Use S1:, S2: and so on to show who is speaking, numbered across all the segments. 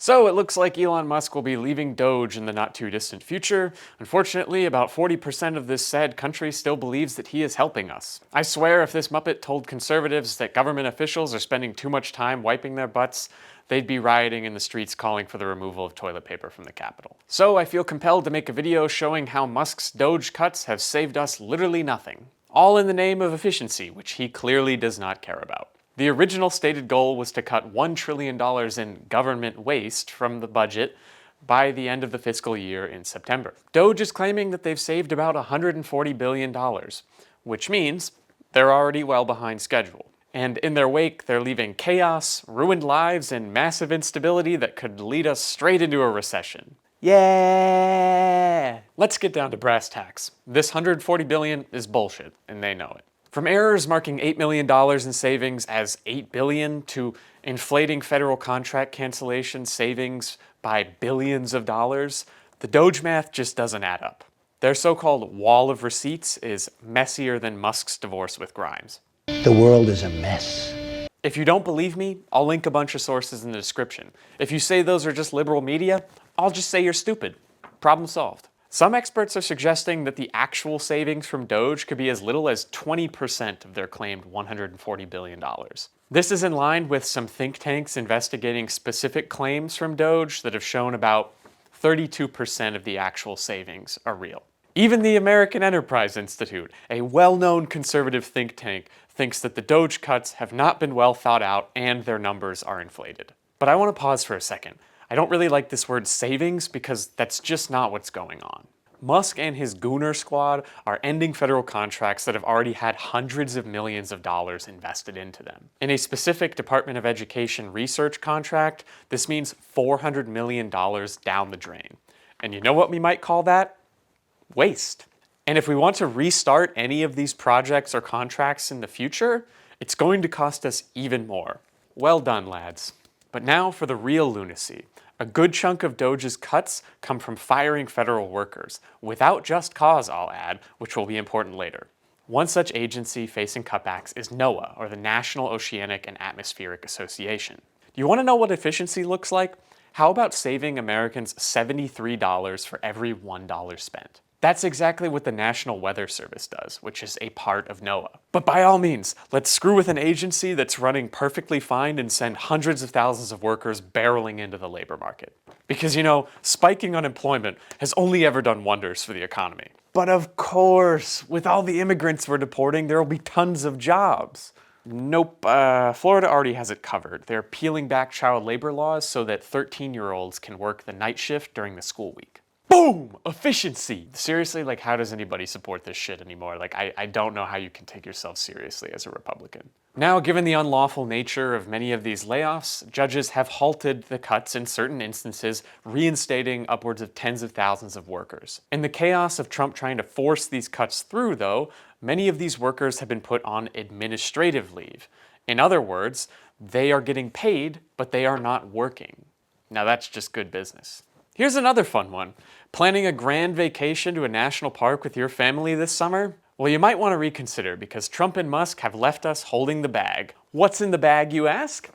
S1: So it looks like Elon Musk will be leaving DOGE in the not too distant future. Unfortunately, about 40% of this sad country still believes that he is helping us. I swear if this Muppet told conservatives that government officials are spending too much time wiping their butts, they'd be rioting in the streets calling for the removal of toilet paper from the Capitol. So I feel compelled to make a video showing how Musk's DOGE cuts have saved us literally nothing. All in the name of efficiency, which he clearly does not care about. The original stated goal was to cut $1 trillion in government waste from the budget by the end of the fiscal year in September. DOGE is claiming that they've saved about $140 billion, which means they're already well behind schedule. And in their wake, they're leaving chaos, ruined lives, and massive instability that could lead us straight into a recession. Yeah! Let's get down to brass tacks. This $140 billion is bullshit, and they know it. From errors marking $8 million in savings as $8 billion to inflating federal contract cancellation savings by billions of dollars, the DOGE math just doesn't add up. Their so-called wall of receipts is messier than Musk's divorce with Grimes.
S2: The world is a mess.
S1: If you don't believe me, I'll link a bunch of sources in the description. If you say those are just liberal media, I'll just say you're stupid. Problem solved. Some experts are suggesting that the actual savings from DOGE could be as little as 20% of their claimed $140 billion. This is in line with some think tanks investigating specific claims from DOGE that have shown about 32% of the actual savings are real. Even the American Enterprise Institute, a well-known conservative think tank, thinks that the DOGE cuts have not been well thought out and their numbers are inflated. But I want to pause for a second. I don't really like this word savings because that's just not what's going on. Musk and his Gooner squad are ending federal contracts that have already had hundreds of millions of dollars invested into them. In a specific Department of Education research contract, this means $400 million down the drain. And you know what we might call that? Waste. And if we want to restart any of these projects or contracts in the future, it's going to cost us even more. Well done, lads. But now for the real lunacy. A good chunk of DOGE's cuts come from firing federal workers, without just cause, I'll add, which will be important later. One such agency facing cutbacks is NOAA, or the National Oceanic and Atmospheric Association. Do you want to know what efficiency looks like? How about saving Americans $73 for every $1 spent? That's exactly what the National Weather Service does, which is a part of NOAA. But by all means, let's screw with an agency that's running perfectly fine and send hundreds of thousands of workers barreling into the labor market. Because, you know, spiking unemployment has only ever done wonders for the economy. But of course, with all the immigrants we're deporting, there will be tons of jobs. Nope, Florida already has it covered. They're peeling back child labor laws so that 13-year-olds can work the night shift during the school week. Boom! Efficiency! Seriously, like, how does anybody support this shit anymore? Like, I don't know how you can take yourself seriously as a Republican. Now, given the unlawful nature of many of these layoffs, judges have halted the cuts in certain instances, reinstating upwards of tens of thousands of workers. In the chaos of Trump trying to force these cuts through, though, many of these workers have been put on administrative leave. In other words, they are getting paid, but they are not working. Now, that's just good business. Here's another fun one. Planning a grand vacation to a national park with your family this summer? Well, you might want to reconsider because Trump and Musk have left us holding the bag. What's in the bag, you ask?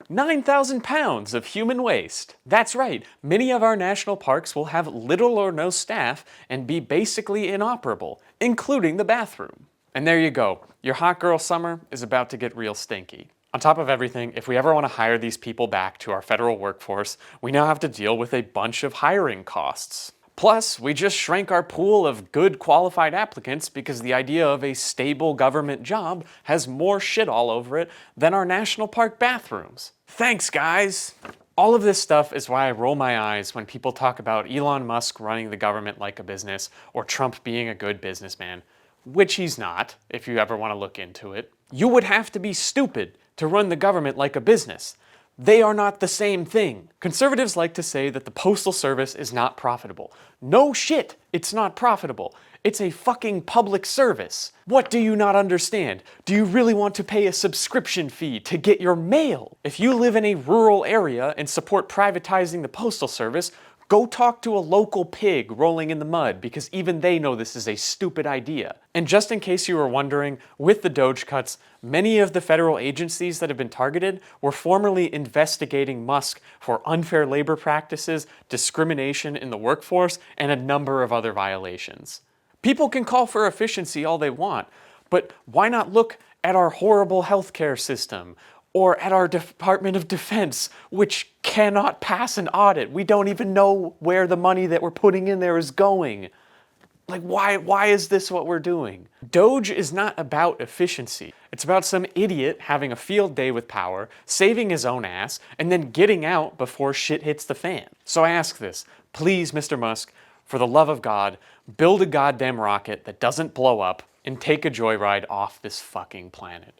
S1: 9,000 pounds of human waste. That's right, many of our national parks will have little or no staff and be basically inoperable, including the bathroom. And there you go, your hot girl summer is about to get real stinky. On top of everything, if we ever want to hire these people back to our federal workforce, we now have to deal with a bunch of hiring costs. Plus, we just shrank our pool of good qualified applicants because the idea of a stable government job has more shit all over it than our national park bathrooms. Thanks, guys! All of this stuff is why I roll my eyes when people talk about Elon Musk running the government like a business or Trump being a good businessman, which he's not, if you ever want to look into it. You would have to be stupid to run the government like a business. They are not the same thing. Conservatives like to say that the Postal Service is not profitable. No shit, it's not profitable. It's a fucking public service. What do you not understand? Do you really want to pay a subscription fee to get your mail? If you live in a rural area and support privatizing the Postal Service, Go talk to a local pig rolling in the mud, because even they know this is a stupid idea. And just in case you were wondering, with the DOGE cuts, many of the federal agencies that have been targeted were formerly investigating Musk for unfair labor practices, discrimination in the workforce, and a number of other violations. People can call for efficiency all they want, but why not look at our horrible healthcare system, or at our Department of Defense, which cannot pass an audit? We don't even know where the money that we're putting in there is going. Like, why is this what we're doing? DOGE is not about efficiency. It's about some idiot having a field day with power, saving his own ass, and then getting out before shit hits the fan. So I ask this, please, Mr. Musk, for the love of God, build a goddamn rocket that doesn't blow up and take a joyride off this fucking planet.